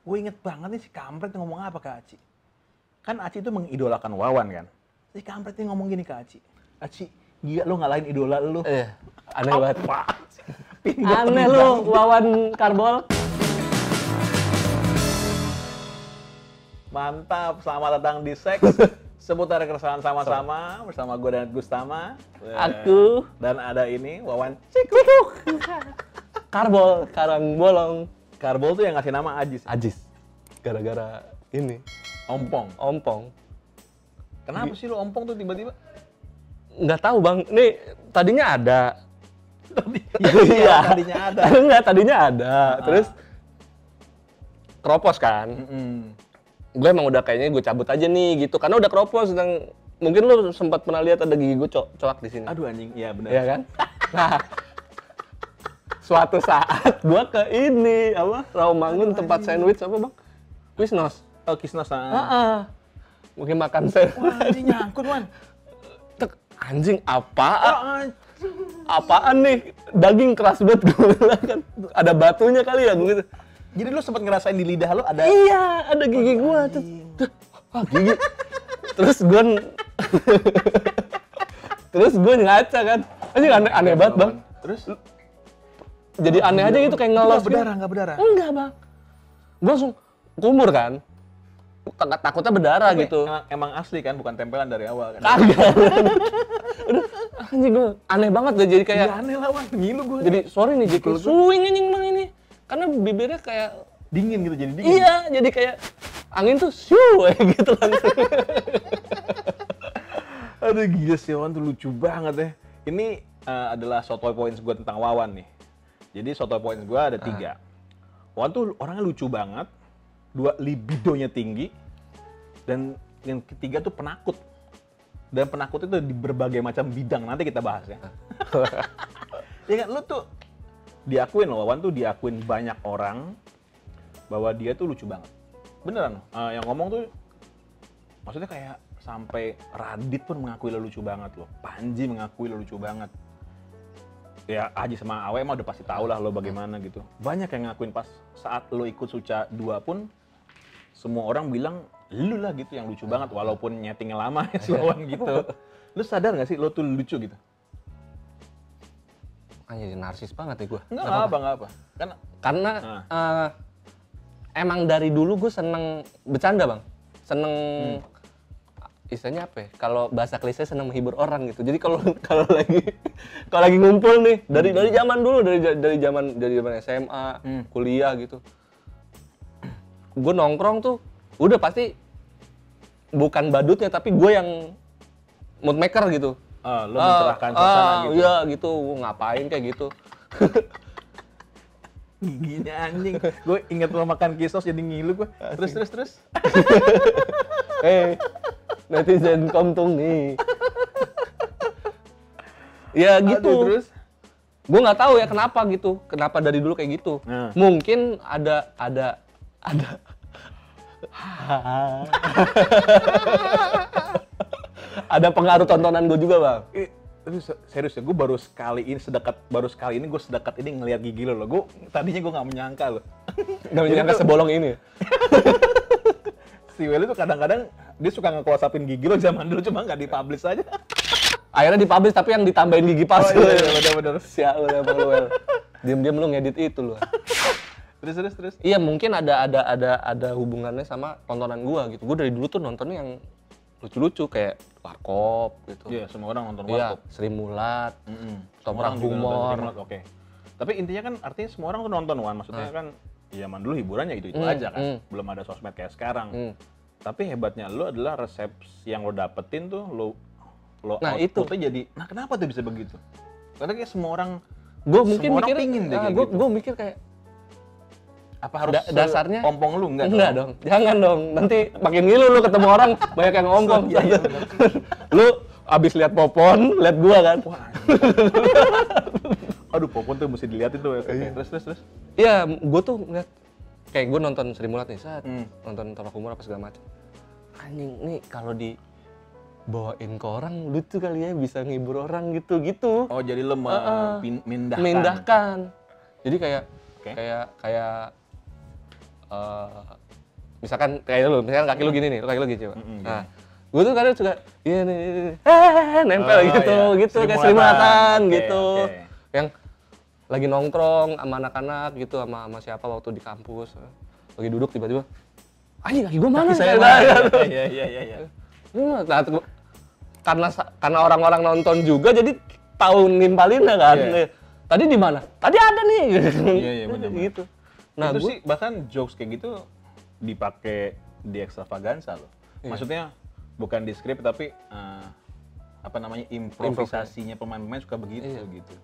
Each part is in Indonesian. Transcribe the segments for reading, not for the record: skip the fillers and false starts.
Gue inget banget nih si kampret ngomong apa ke Aci. Kan Aci itu mengidolakan Wawan kan. Si kampret ini ngomong gini ke Aci. Aci, gila lu ngalahin idola lu. Aneh banget. Aneh lu, Wawan Karbol. Mantap, selamat datang di Seks Seputar Keresahan Sama-Sama bersama gue dan Gustama. Aku. Dan ada ini Wawan Cikuk. Karbol, Karang Bolong. Karbol tuh yang ngasih nama Ajis. Ajis. Gara-gara ini. Ompong. Kenapa sih lu ompong tuh tiba-tiba? Nggak tahu bang, nih tadinya ada. Iya, tadinya ada. Enggak, tadinya ada. Terus keropos kan. Gue emang udah kayaknya gue cabut aja nih gitu, karena udah keropos. Dan mungkin lu sempat pernah lihat ada gigi gue coak di sini. Aduh anjing, iya benar. Iya kan? Nah, suatu saat gue ke ini Rawamangun tempat sandwich apa bang? Quiznos. Oh Kisnos. Mungkin makan sandwich. Wah anjing nyangkut man. Anjing apaan nih? Daging keras banget gue bilang kan. Ada batunya kali ya gitu. Jadi lu sempat ngerasain di lidah lu ada? Iya, ada gigi gua tuh. Gigi. Terus gue ngaca kan. Anjing aneh banget, Bang. Terus jadi aneh aja gitu kayak ngelos. Enggak berdarah. Enggak, Bang. Gue langsung kumur kan. Takutnya berdarah gitu. Emang asli kan, bukan tempelan dari awal kan? Kagak. Anjing gue aneh banget deh, jadi kayak ya, aneh lah, Wan. Ngilu gue. Jadi sorry nih, jadi swing anjing Bang ini. Karena bibirnya kayak dingin gitu, jadi dingin. Iya, jadi kayak angin tuh shoo gitu langsung. Aduh gila sih Wawan tuh lucu banget ya. Ini adalah sotoy points gue tentang Wawan nih. Jadi sotoy points gue ada 3. Wawan tuh orangnya lucu banget. 2, libidonya tinggi. Dan yang ketiga tuh penakut. Dan penakut itu di berbagai macam bidang. Nanti kita bahas ya. Ya kan, lu tuh diakuin loh, Wawan tuh diakuin banyak orang bahwa dia tuh lucu banget. Beneran, yang ngomong tuh maksudnya kayak sampai Radit pun mengakui lo lucu banget loh. Panji mengakui lo lucu banget. Ya Aji sama Awe mah udah pasti tau lah lo bagaimana gitu. Banyak yang ngakuin pas saat lo ikut Suca 2 pun semua orang bilang lu lah gitu yang lucu banget walaupun nyetingnya lama ya si Wawan gitu. Lu sadar gak sih lo tuh lucu gitu? Jadi narsis banget ya gue. Enggak apa. Karena emang dari dulu gue seneng bercanda bang. Seneng istilahnya apa ya? Kalau bahasa klise seneng menghibur orang gitu. Jadi kalau lagi ngumpul nih dari zaman dulu dari zaman SMA, kuliah gitu. Gue nongkrong tuh udah pasti bukan badutnya tapi gue yang mood maker gitu. Lo mencerahkan suasana gitu. Iya gitu, ngapain kayak gitu. Giginya anjing. Gue inget lo makan kisos jadi ngilu gue. Terus. Netizen komtung nih. Ya gitu. Aduh, terus? Gue nggak tahu ya kenapa gitu. Kenapa dari dulu kayak gitu. Mungkin ada ada pengaruh tontonan gue juga bang. Serius ya, gue baru sekali ini gue sedekat ini ngelihat gigi lo. Gue tadinya gue nggak menyangka lo. Nggak menyangka sebolong ini. Si Welly tuh kadang-kadang dia suka nge-close-upin gigi lo zaman dulu cuma nggak dipublish aja. Akhirnya dipublish tapi yang ditambahin gigi palsu. Oh iya, bener. Sial lu emang lu Wel. Diam-diam lu ngedit itu lu. Terus. Iya mungkin ada hubungannya sama tontonan gua gitu. Gua dari dulu tuh nontonnya yang lucu-lucu kayak Warkop gitu. Iya, semua orang nonton Warkop. Iya, Sri Mulat, Toprak Humor. Oke. Tapi intinya kan artinya semua orang tuh nonton Wan. Maksudnya kan zaman dulu hiburannya itu aja kan. Belum ada sosmed kayak sekarang. Tapi hebatnya lo adalah resepsi yang lo dapetin tuh lo outputnya jadi. Nah kenapa tuh bisa begitu? Karena kayak semua orang pingin deh kayak gitu. Gue mikir kayak apa harus dasarnya ompong lu enggak dong? Jangan dong. Nanti makin ngilu lu ketemu orang banyak yang ompong. Iya, lu abis lihat Popon, lihat gua kan. Wah, aduh Popon tuh mesti dilihatin tuh. Okay. Terus. Iya, gua tuh ngeliat kayak gua nonton Sri Mulat nih saat nonton Toprak Humor apa segala macam. Anjing nih kalau dibawain ke orang lucu kali ya, bisa ngibur orang gitu. Oh, jadi lo memindahkan. Memindahkan. Jadi kayak misalkan kayak lu, misalkan kaki lu gini nih, kaki lu gini coba. Mm-mm, Nah, gue tuh kadang suka iya nih, nempel gitu, iya. gitu kayak Sri Mulat-an Oke, gitu. oke. Yang lagi nongkrong sama anak-anak gitu, sama siapa waktu di kampus. Lagi duduk tiba-tiba, anjing kaki gue mana? Kaki saya Nah, mana? Iya, iya. Nah, karena orang-orang nonton juga jadi tahu nimpalinnya kan. Iya. Tadi di mana? Tadi ada nih. Iya, benar-benar. Gitu. Nah, itu gue sih bahkan jokes kayak gitu dipakai di Extravaganza loh. Iya. Maksudnya bukan di skrip tapi apa namanya improvisasinya pemain-pemain suka begitu Iya. gitu.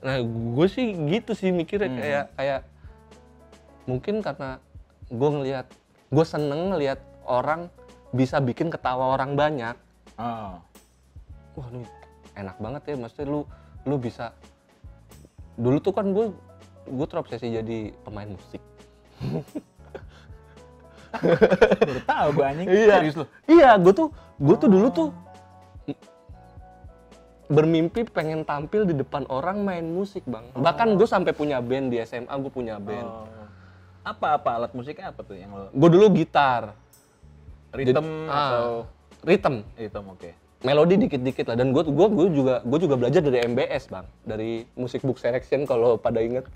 Nah, gue sih gitu sih mikirnya kayak mungkin karena gue seneng ngelihat orang bisa bikin ketawa orang banyak. Oh. Wah, ini enak banget ya, maksudnya lu bisa. Dulu tuh kan gue terobsesi jadi pemain musik. Baru tahu gue anjing. Iya. Serius lu? Iya, gue tuh dulu tuh bermimpi pengen tampil di depan orang main musik, Bang. Bahkan gue sampai punya band di SMA, gue punya band. Oh. Apa alat musiknya apa tuh yang lo Gue dulu gitar. rhythm atau Rhythm, rhythm oke. melodi dikit-dikit lah. Dan gue juga belajar dari MBS, Bang. Dari Music Book Selection kalau pada inget.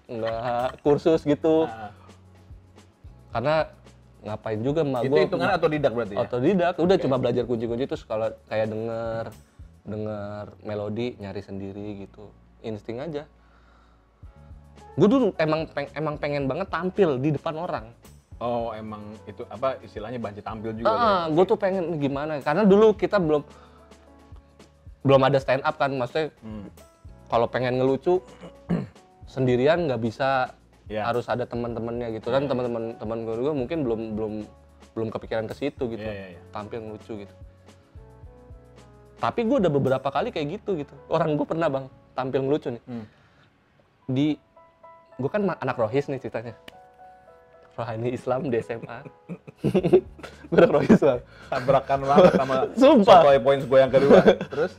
Nggak kursus gitu. Ah. Karena ngapain juga emak Itu gue hitungan otodidak berarti ya? otodidak, udah cuma belajar kunci-kunci terus kalau kayak denger melodi nyari sendiri gitu, insting aja. Gue dulu emang pengen banget tampil di depan orang. Oh, emang itu apa istilahnya banci tampil juga ya? Gue tuh pengen gimana, karena dulu kita belum ada stand up kan, maksudnya kalau pengen ngelucu sendirian nggak bisa. Ya. Harus ada teman-temannya gitu kan, teman gue mungkin belum kepikiran ke situ gitu. Iya. Tampil ngelucu gitu. Tapi gue udah beberapa kali kayak gitu. Orang gue pernah, Bang, tampil ngelucu nih. Gue kan anak rohis nih ceritanya. Rohani Islam di SMA. Gue anak rohis, Bang. Tabrakan banget sama Sumpah. sotoy points gue yang kedua. Terus?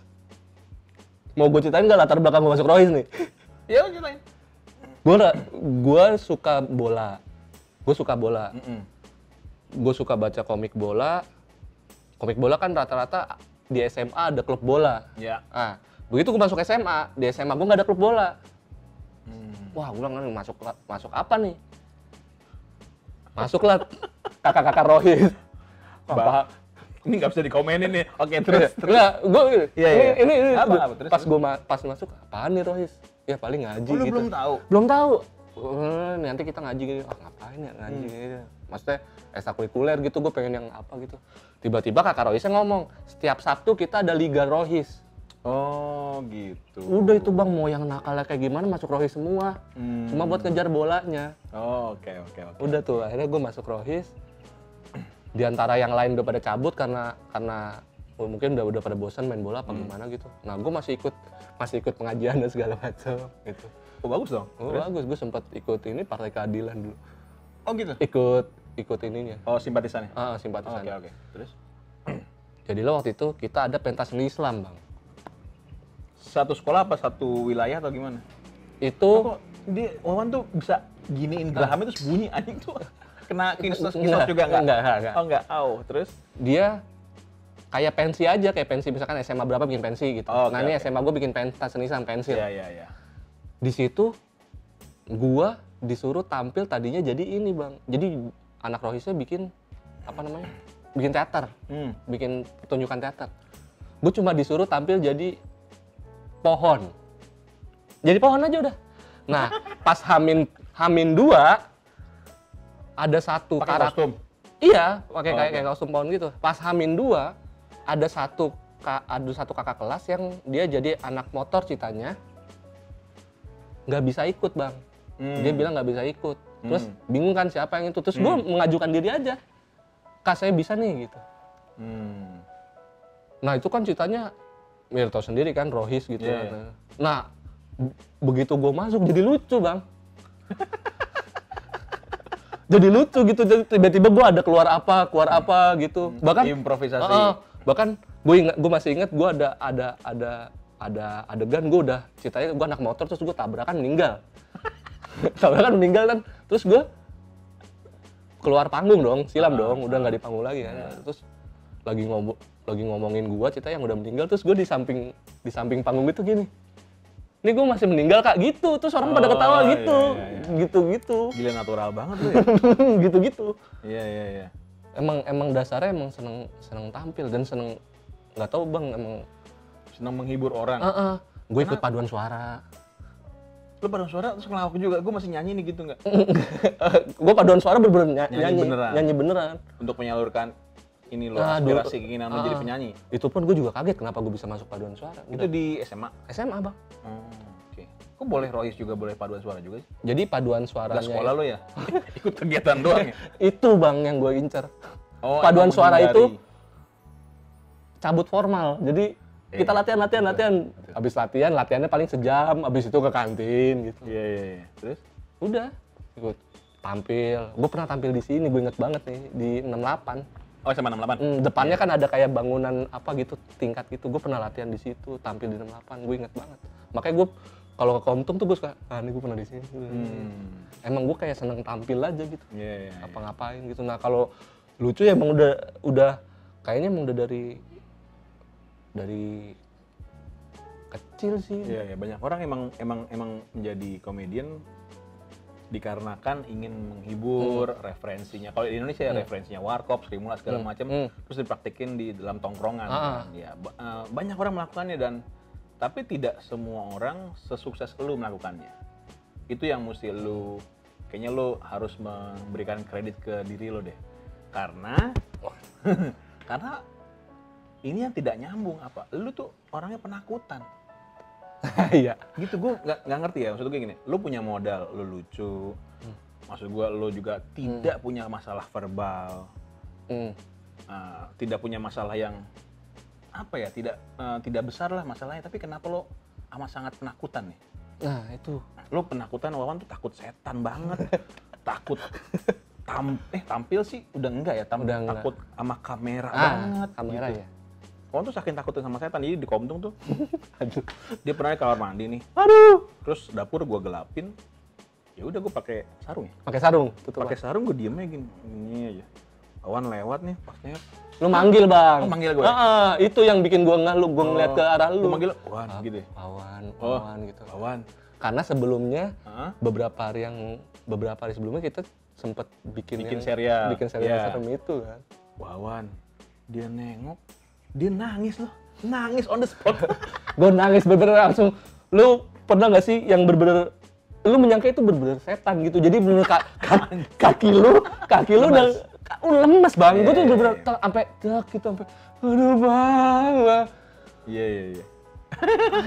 Mau gue ceritain nggak latar belakang gue masuk rohis nih? Ya udah ceritain. Gue suka bola. Gue suka baca komik bola. Komik bola kan rata-rata di SMA ada klub bola. Ya. Nah, begitu gue masuk SMA, di SMA gue nggak ada klub bola. Wah, gue bilang masuk apa nih? Masuklah kakak-kakak rohis. Wah, Ini nggak bisa dikomenin nih. Oke, terus. Enggak, gue Iya. ini Apa, terus? pas masuk, apaan nih rohis? Ya paling ngaji Oh, lu gitu. belum tahu? Belum tahu. Nanti kita ngaji gitu. Ngapain ya ngaji gitu. Maksudnya ekstrakurikuler gitu, gue pengen yang apa gitu. Tiba-tiba kakak rohisnya ngomong, setiap Sabtu kita ada Liga Rohis. Oh, gitu. Udah itu, Bang, mau yang nakalnya kayak gimana masuk rohis semua. Cuma buat kejar bolanya. Oh, oke. Udah tuh, akhirnya gue masuk rohis. Di antara yang lain udah pada cabut karena mungkin udah pada bosan main bola apa gimana gitu. Nah, gue masih ikut pengajian dan segala macam gitu. Oh, bagus dong. Oh, bagus, gue sempat ikut ini Partai Keadilan dulu. Oh, gitu. Ikut ininya. Oh, simpatisannya. Simpatisan. Oke. Terus? Jadilah waktu itu kita ada pentas seni Islam, Bang. Satu sekolah apa satu wilayah atau gimana? Itu Kok dia Wawan tuh bisa giniin gerahamnya terus bunyi anjing tuh. Kena kisos Enggak, juga enggak? enggak. Oh, enggak. Terus? dia kayak pensi aja, kayak pensi misalkan SMA berapa bikin pensi gitu. Oh, nah, ini SMA gue bikin pentas seni Islam pensil. Iya. Di situ gua disuruh tampil tadinya jadi ini, Bang. Jadi anak rohisnya bikin apa namanya? Bikin teater. Bikin pertunjukan teater. Gue cuma disuruh tampil jadi pohon. Jadi pohon aja udah. Nah, pas Hamin 2 ada satu Pakai kostum. Iya, pakai kayak oke. kostum pohon gitu. Pas Hamin 2 ada satu kakak kelas yang dia jadi anak motor ceritanya. Nggak bisa ikut, Bang. Dia bilang nggak bisa ikut. Terus bingung kan siapa yang itu. Terus gue mengajukan diri aja. Kak, saya bisa nih gitu. Nah, itu kan ceritanya ya tau sendiri kan, rohis gitu. Iya. Nah, begitu gue masuk jadi lucu, Bang. Jadi lucu gitu, jadi tiba-tiba gue ada keluar apa gitu. Bahkan improvisasi. Bahkan gue masih ingat gue ada adegan gue udah ceritanya gue anak motor terus gue tabrakan meninggal. Tahu kan meninggal kan, terus gue keluar panggung dong, silam dong, udah nggak di panggung lagi kan. Terus lagi ngomongin gue cerita yang udah meninggal, terus gue di samping panggung itu gini. Ini gue masih meninggal kak gitu, terus orang pada ketawa gitu, gitu. Gila natural banget lu ya. Gitu. Iya. Emang dasarnya emang seneng tampil dan seneng, nggak tahu bang, emang Senang menghibur orang. gue ikut paduan suara. Lu paduan suara terus ngelawak juga, gue masih nyanyi nih gitu nggak? Gue paduan suara bener-bener Nyanyi beneran. Untuk menyalurkan ini lo, Nah, aspirasi keinginan lo jadi penyanyi. Itu pun gue juga kaget kenapa gue bisa masuk paduan suara. Itu di SMA? SMA bang. Oke. Kok boleh Royce juga boleh paduan suara juga sih? Jadi paduan suaranya Gak sekolah lo ya? Ikut kegiatan doang ya? itu bang yang gue incer. Oh, Paduan emang suara menghindari. itu cabut formal. Jadi kita latihan. Habis latihannya paling sejam, habis itu ke kantin gitu. Iya. Terus? Udah ikut tampil. Gue pernah tampil di sini, gue inget banget nih di 68. Oh, SMA 68? Depannya kan ada kayak bangunan apa gitu, tingkat gitu. Gue pernah latihan di situ, tampil di 68. Gue inget banget. Makanya gue kalau ke Komtung tuh gue suka, ini gue pernah di sini. Emang gue kayak seneng tampil aja gitu. Iya. Apa-ngapain gitu. Nah kalau lucu ya emang udah kayaknya emang udah dari kecil sih. Iya, banyak orang emang menjadi komedian dikarenakan ingin menghibur, referensinya. Kalau di Indonesia ya referensinya Warkop, Sri Mulat segala macam, terus dipraktekin di dalam tongkrongan. Kan? Ya, banyak orang melakukannya tapi tidak semua orang sesukses lu melakukannya. Itu yang mesti kayaknya lu harus memberikan kredit ke diri lo deh. Karena ini yang tidak nyambung apa? Lu tuh orangnya penakutan. Iya. Gitu, gue nggak ngerti ya. Maksud gue gini, lu punya modal, lu lucu. Maksud gue, lu juga tidak punya masalah verbal. Tidak punya masalah yang apa ya? Tidak besar lah masalahnya. Tapi kenapa lo amat sangat penakutan nih? Nah itu. Lo penakutan, Wawan tuh takut setan banget. Takut tampil sih udah enggak ya? Takut sama kamera banget. Kamera gitu. ya. Kawan tuh saking takutnya sama setan, jadi di Komtung tuh, aduh, dia pernah di kamar mandi nih, terus dapur gua gelapin, ya udah gua pakai sarung ya, pakai sarung gua diemnya gini aja, kawan lewat nih, pasnya, lu manggil bang, manggil gue, itu yang bikin gua ngeliat ke arah lu, gua manggil, Wan gitu ya, Wawan gitu, Wawan, karena sebelumnya beberapa hari sebelumnya kita sempet bikin serial film itu kan, Wawan, dia nengok. Dia nangis on the spot. Gue nangis bener-bener langsung. Lu pernah nggak sih yang bener-bener lu menyangka itu bener-bener setan gitu. Jadi bener kaki lu udah lemes bang. Gue tuh bener-bener sampai gitu sampai aduh bang. Iya.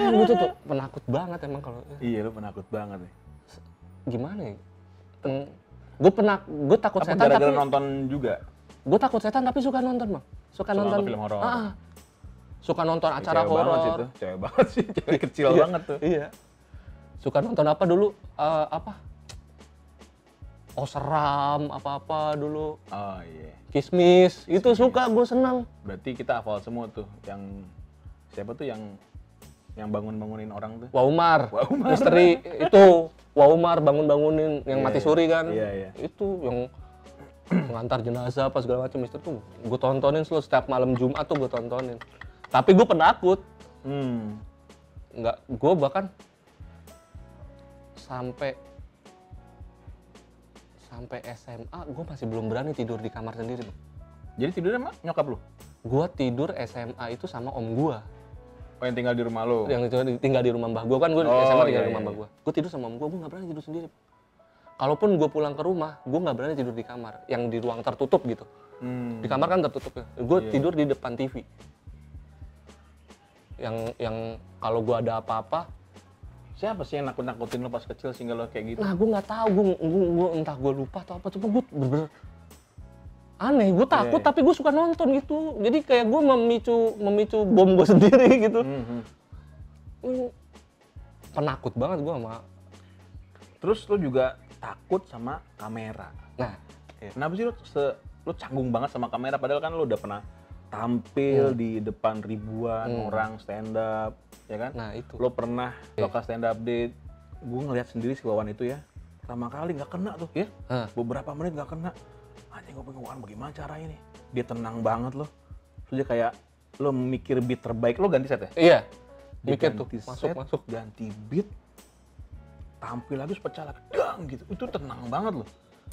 Gue tuh penakut banget emang kalau. Iya, lu penakut banget nih. Gimana ya? Gue takut setan gara-gara tapi nonton juga. Gue takut setan tapi suka nonton bang. Suka nonton film horor. Suka nonton acara horor. Cewek banget sih, cewek kecil banget tuh. Iya. Suka nonton apa dulu? Seram apa dulu. Oh iya. Kismis, itu suka, gue senang. Berarti kita hafal semua tuh yang siapa tuh yang bangun-bangunin orang tuh? Waumar. Misteri itu Waumar bangun-bangunin yang mati suri kan. Iya. Itu yang mengantar jenazah apa segala macam itu tuh gue tontonin setiap malam Jumat tuh gue tontonin. Tapi gue penakut. Nggak, gue bahkan sampai SMA gue masih belum berani tidur di kamar sendiri. Jadi tidurnya sama nyokap lu? Gue tidur SMA itu sama om gue. Oh, yang tinggal di rumah lu? Yang tinggal di rumah mbah gue kan, gue SMA tinggal di rumah mbah gue. Gue tidur sama om gue nggak berani tidur sendiri. Kalaupun gue pulang ke rumah, gue nggak berani tidur di kamar, yang di ruang tertutup gitu. Di kamar kan tertutup ya. Gue tidur di depan TV. Yang kalau gue ada apa-apa. Siapa sih yang nakut-nakutin lo pas kecil sehingga lo kayak gitu? Nah, gue nggak tahu, gue entah gue lupa atau apa, cuma gue bener-bener aneh. Gue takut tapi gue suka nonton gitu. Jadi kayak gue memicu bom gue sendiri gitu. Penakut banget gue sama. Terus lo juga takut sama kamera. Nah, kenapa sih lo canggung banget sama kamera padahal kan lo udah pernah tampil di depan ribuan orang stand up, ya kan? Nah, itu. Lo pernah lokal stand up date. Gue ngeliat sendiri si Wawan itu ya. Pertama kali nggak kena tuh. Iya? Hah. Beberapa menit nggak kena. Anjing gue pengen, Wan bagaimana caranya nih? Dia tenang banget loh. Terus dia kayak, lo mikir beat terbaik, lo ganti set ya? Iya. Dia Mikir tuh, ganti masuk. ganti beat, tampil lagi, terus pecah lagi, dang gitu. Itu tenang banget loh.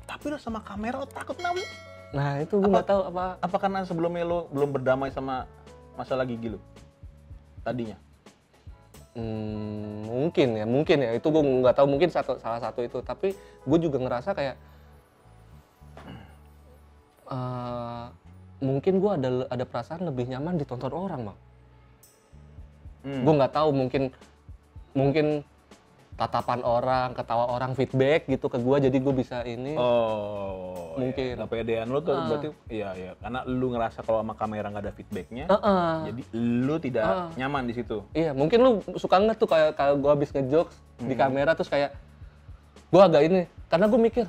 Tapi lo sama kamera lo takut namun. Nah itu gue nggak tahu apa. Apa karena sebelumnya lo belum berdamai sama masalah gigi lo? Tadinya? Mungkin ya. Itu gue nggak tahu, mungkin salah satu itu. Tapi gue juga ngerasa kayak mungkin gue ada perasaan lebih nyaman ditonton orang, Bang. Gue nggak tahu, mungkin tatapan orang, ketawa orang, feedback gitu ke gue, jadi gue bisa ini. Oh, mungkin. Iya. Kepedean lo tuh berarti, iya. Karena lu ngerasa kalau sama kamera nggak ada feedbacknya, jadi lu tidak nyaman di situ. Iya, mungkin lu suka nggak tuh kayak kalau gue habis ngejokes di kamera terus kayak gue agak ini, karena gue mikir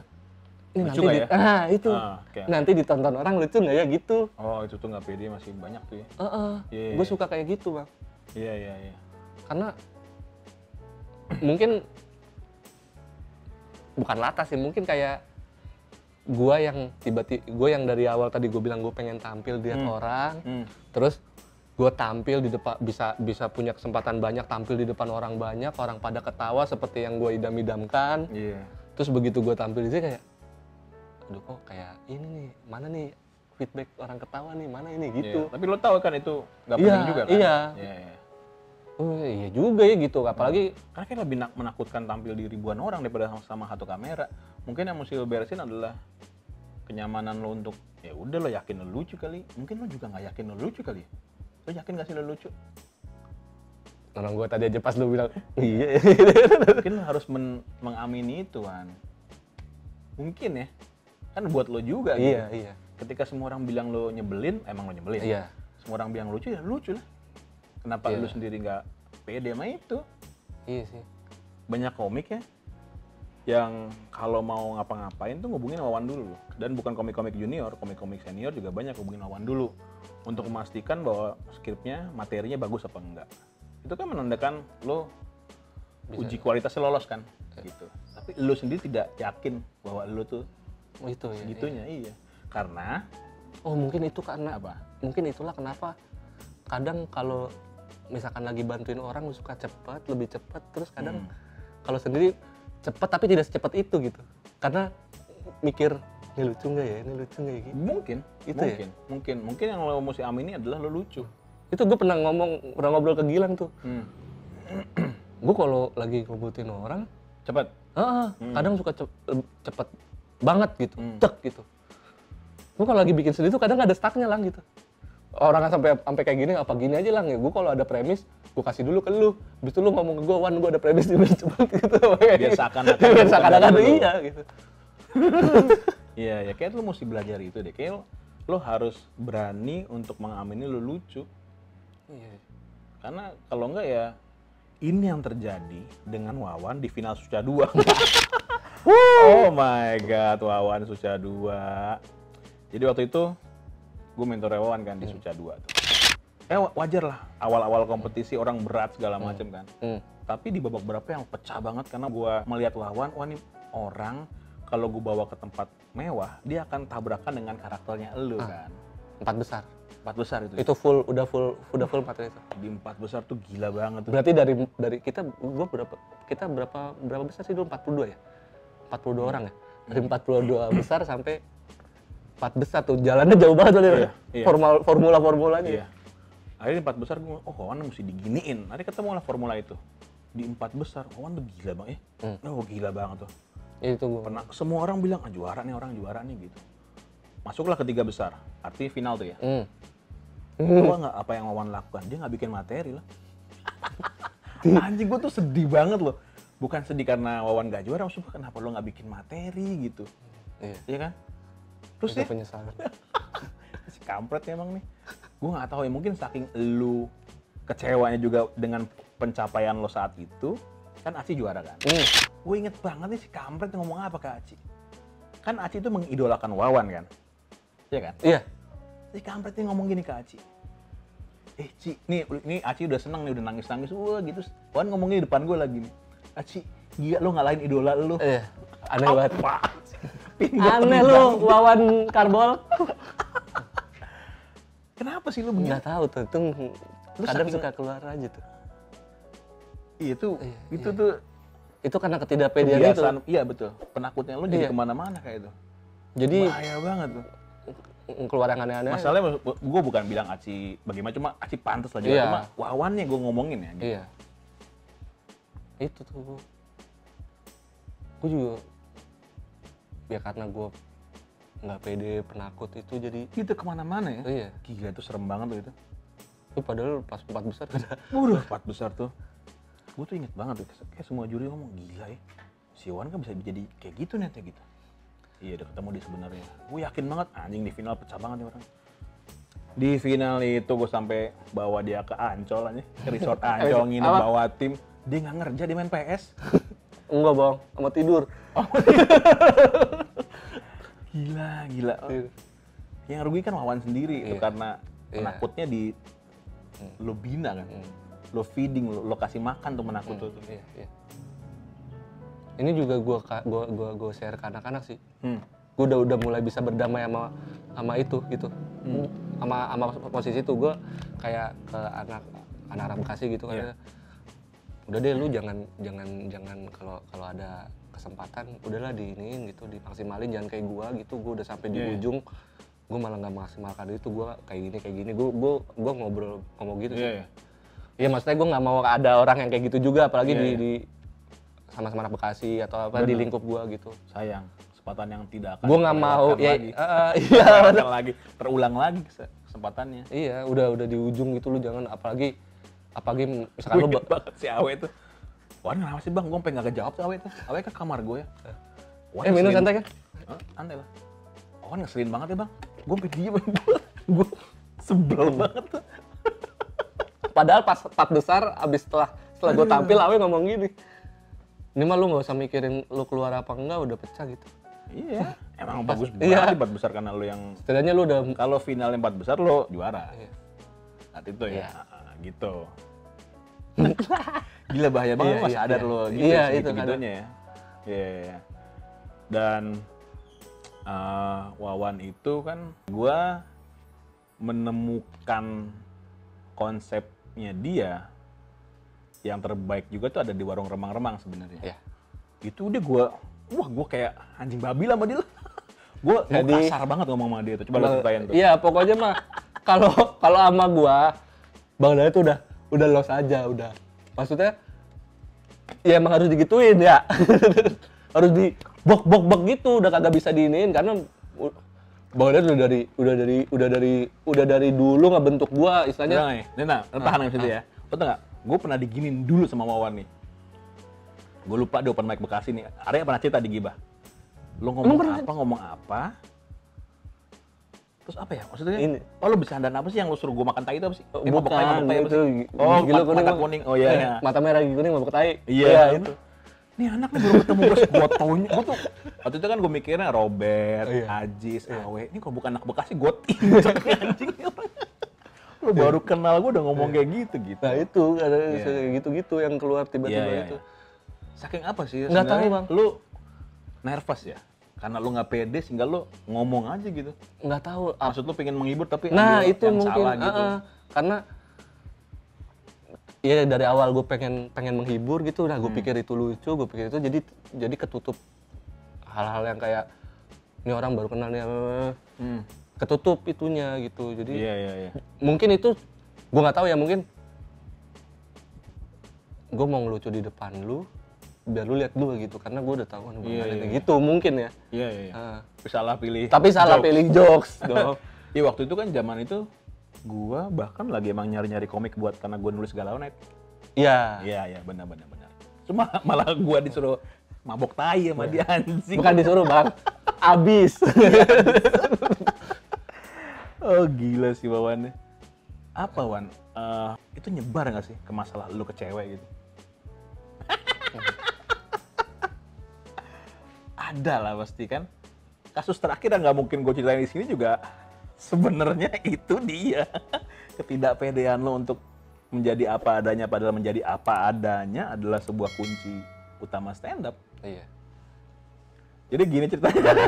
ini Lucu nanti nggak ya? itu Okay. nanti ditonton orang lucu nggak ya gitu. Oh, itu tuh nggak pede, masih banyak tuh ya. Iya. Gue suka kayak gitu, Bang. Iya. Karena mungkin bukan latah sih, mungkin kayak gue yang dari awal tadi gue bilang gue pengen tampil di lihat orang, terus gue tampil di depan, bisa punya kesempatan banyak tampil di depan orang banyak, orang pada ketawa seperti yang gue idam-idamkan. Terus begitu gue tampil di sini kayak, aduh kok kayak ini nih, mana nih feedback orang ketawa nih, mana ini gitu. Tapi lo tahu kan itu nggak penting juga kan? Iya. Iya. Oh iya juga ya gitu, apalagi Karena kan lebih menakutkan tampil di ribuan orang daripada sama satu kamera. Mungkin yang mesti lo beresin adalah kenyamanan lo untuk, ya udah lo yakin lo lucu kali. Mungkin lo juga nggak yakin lo lucu kali. Lo yakin nggak sih lo lucu? orang gue tadi aja pas lu bilang iya. Mungkin lo harus mengamini itu kan. Mungkin ya. Kan buat lo juga gitu. Iya. Ketika semua orang bilang lo nyebelin, emang lo nyebelin. Iya. Semua orang bilang lucu, ya lucu lah. Kenapa lu sendiri nggak pede sama itu? Iya sih. Banyak komik ya yang kalau mau ngapa-ngapain tuh ngubungin Wawan dulu. Dan bukan komik-komik junior, komik-komik senior juga banyak ngubungin Wawan dulu untuk memastikan bahwa skripnya, materinya bagus apa enggak. Itu kan menandakan lo uji kualitasnya lolos kan, gitu. Tapi lo sendiri tidak yakin bahwa lo tuh itu ya. segitunya, iya. Karena mungkin itu karena apa? Mungkin itulah kenapa kadang kalau misalkan lagi bantuin orang lu suka cepat, lebih cepat, terus kadang kalau sendiri cepat tapi tidak secepat itu gitu. Karena mikir ini lucu nggak ya, gitu. Mungkin yang lo mesti amini adalah lo lucu. Itu gue pernah ngobrol ke Gilang tuh. Gue kalau lagi ngebutin orang Cepat. kadang suka cepet banget gitu, cek gitu. Gue kalau lagi bikin sendiri tuh kadang ada stucknya lang gitu. Orang sampai kayak gini, apa gini aja lang ya. Gue kalau ada premis, gue kasih dulu ke lu. Habis itu lu ngomong ke gue, Wan gue ada premis ini cepet gitu. Biar seakan-akan iya gitu. Iya, kayak lu mesti belajar itu deh. Kayak lo harus berani untuk mengamini lo lucu. Iya. Karena kalau enggak ya, ini yang terjadi dengan Wawan di final Suca 2. Oh my god, Wawan Suca 2. Jadi waktu itu gue mentor Wawan kan di Suca 2 tuh. Wajar lah, awal-awal kompetisi orang berat segala macam kan. Tapi di babak berapa yang pecah banget karena gue melihat Wawan, wah ini orang kalau gue bawa ke tempat mewah, dia akan tabrakan dengan karakternya elu kan. 4 besar. 4 besar itu. Itu udah full 4 itu. Di 4 besar tuh gila banget tuh. Berarti dari kita berapa besar sih dulu? 42 ya? 42 orang ya? Dari 42 besar sampai 4 besar tuh, jalannya jauh banget tuh. Iya. Formulanya. Iya. Akhirnya 4 besar gue, Wawan mesti diginiin. Nanti ketemu lah formula itu. Di 4 besar, Wawan tuh gila banget ya. Gila banget tuh. Itu gue. Pernah, semua orang bilang, juara nih gitu. Masuklah ke 3 besar, artinya final tuh ya. Gue nggak apa yang Wawan lakukan, dia nggak bikin materi lah. Anjing, gue tuh sedih banget loh. Bukan sedih karena Wawan nggak juara, maksudnya kenapa lo nggak bikin materi gitu. Iya kan? Terus ya, penyesalan. si kampret emang nih. Gue nggak tahu ya, mungkin saking lu kecewanya juga dengan pencapaian lo saat itu, kan Aci juara kan. Gue inget banget nih si kampret ngomong apa ke Aci. Kan Aci itu mengidolakan Wawan kan. Iya kan? Iya. Si kampret ini ngomong gini ke Aci. Ci, nih Aci udah seneng nih, udah nangis-nangis. Wah gitu. Wawan ngomongnya di depan gue lagi nih. Aci, gila lo ngalahin idola lo. Iya. Aneh banget. Pinggang Aneh lu, Wawan Karbol. Kenapa sih lu begini? Nggak tahu tuh, itu kadang saking- suka keluar aja tuh. Iya tuh, Iya, itu tuh Itu karena ketidakpedean itu. kebiasaan. Iya betul. Penakutnya lu jadi Iya. kemana-mana kayak itu. Jadi Bahaya banget tuh. keluar yang aneh-aneh. Masalahnya gue bukan bilang Aci bagaimana, cuma Aci pantas lah juga. Iya. Cuma Wawannya gue ngomongin ya. Gitu. Iya. Itu tuh. Gue juga ya karena gue nggak pede, penakut itu jadi Itu kemana-mana ya. iya. Gila itu serem banget tuh itu. Itu padahal pas 4 besar udah. Udah 4 besar tuh. Gue tuh inget banget tuh. Kayak semua juri ngomong gila ya. Si Wan kan bisa jadi kayak gitu nih gitu. Iya udah ketemu dia sebenarnya. Gue yakin banget anjing di final pecah banget nih orang. Di final itu gue sampai bawa dia ke Ancol aja, ke resort Ancol nginep Apa? bawa tim. Dia nggak ngerja, dia main PS. Enggak bang, sama tidur. Gila. Yang rugi kan Wawan sendiri itu Iya. karena Iya. penakutnya di lo bina kan. Lo feeding, lo kasih makan tuh menakut tuh. Iya, iya. Ini juga gua share ke anak-anak sih. Gue udah mulai bisa berdamai sama itu gitu. Sama posisi itu gue kayak ke anak-anak Bekasi gitu kan. Iya. Udah deh lu jangan kalau ada kesempatan udahlah diiniin gitu, dimaksimalin, jangan kayak gua gitu. Gue udah sampai di Iya. ujung, gue malah nggak maksimalkan itu. Gue kayak gini. Gue ngomong gitu sih. Iya. Iya, maksudnya gue nggak mau ada orang yang kayak gitu juga, apalagi Iya, di sama-sama anak Bekasi atau apa di lingkup gue gitu. Sayang, kesempatan yang tidak akan Gue nggak mau, terlewatkan ya, lagi. iya, Terlewatkan lagi, terulang lagi kesempatannya. iya, udah di ujung gitu, lu jangan apalagi misalkan Gue lu inget banget si Awe tuh. Wan kenapa sih bang? Gue sampai nggak kejawab si Awe tuh. Awe ke kamar gue ya. Wan minum ngeselin. santai kan? Hah? Santai lah. Wan ngeselin banget ya bang. Gue sampai diem. Gue sebel banget tuh. Padahal pas 4 besar, abis setelah gue tampil, Awe ngomong gini, ini mah lu nggak usah mikirin lu keluar apa enggak, udah pecah gitu. Iya. Emang bagus Iya. banget 4 besar karena lu yang Setidaknya lu udah kalau finalnya 4 besar lo juara. Iya. Saat itu ya. Iya. Gitu. Gila bahaya banget Iya, mas iya, sadar iya. lo gitu Iya, segitu itu kadang. gitunya ya. Iya. Dan Wawan itu kan gua menemukan konsepnya dia yang terbaik juga tuh ada di warung remang-remang sebenarnya. Iya. Itu udah gua kayak anjing babi lah sama dia. Gua Jadi- kasar banget ngomong sama dia tuh. Coba lo ceritain tuh. Iya, pokoknya mah kalau sama gua, Bang Daya tuh udah los aja, udah. Maksudnya ya emang harus digituin ya. Harus di bok gitu, udah kagak bisa diinin karena Bang Daya udah dari dulu ngebentuk gua Udah istilahnya. nggak nih? Nena, tahan yang situ ya. Lo tau nggak? Gue pernah diginin dulu sama Wawan nih. Gue lupa di open mic Bekasi nih. Arya pernah cerita di Gibah. Lo ngomong apa? Terus apa ya? Maksudnya, Ini. oh lo bercandaan apa sih yang lo suruh gue makan tai itu apa sih? Bukan, mabok tai apa itu sih? Oh, gigi lo mata kuning. Oh iya, iya. Mata merah gigi kuning mabuk tai. Iya, itu. Nih anak nih baru ketemu gue taunya. Gue tuh, waktu itu kan gue mikirnya Robert, Iya. Ajis, Awe. Ini kalau bukan anak Bekasi, gue tinjak nih anjing. Lo baru kenal gue udah ngomong kayak gitu. Nah itu ada Iya. kayak gitu-gitu yang keluar tiba-tiba Iya, itu. iya. Saking apa sih? Nggak tahu, sebenarnya Bang. Lu nervous ya? Karena lu nggak pede sehingga lu ngomong aja gitu. Nggak tahu. Maksud lu pengen menghibur tapi Nah ambil itu yang mungkin salah gitu. karena ya dari awal gue pengen menghibur gitu, nah gue pikir itu lucu, gue pikir itu jadi ketutup hal-hal yang kayak ini orang baru kenal nih, ketutup itunya gitu. Jadi Iya. mungkin itu gue nggak tahu ya, mungkin gue mau ngelucu di depan lu biar lu lihat gue gitu, karena gue udah tahu kan Iya. gitu mungkin ya. Iya. Salah pilih. Tapi salah jokes. pilih jokes dong. Iya waktu itu kan zaman itu gua bahkan lagi emang nyari-nyari komik buat karena gua nulis Galau Night. Iya. Iya, benar. Cuma malah gua disuruh mabok tai sama dia anjing. Bukan disuruh bang, abis. Oh gila sih Wawan. Apa Wan? Itu nyebar nggak sih ke masalah lu ke cewek gitu? Ada lah pasti kan. Kasus terakhir yang nggak mungkin gue ceritain di sini juga sebenarnya itu dia ketidakpedean lo untuk menjadi apa adanya, padahal menjadi apa adanya adalah sebuah kunci utama stand up. Iya. Jadi gini ceritanya.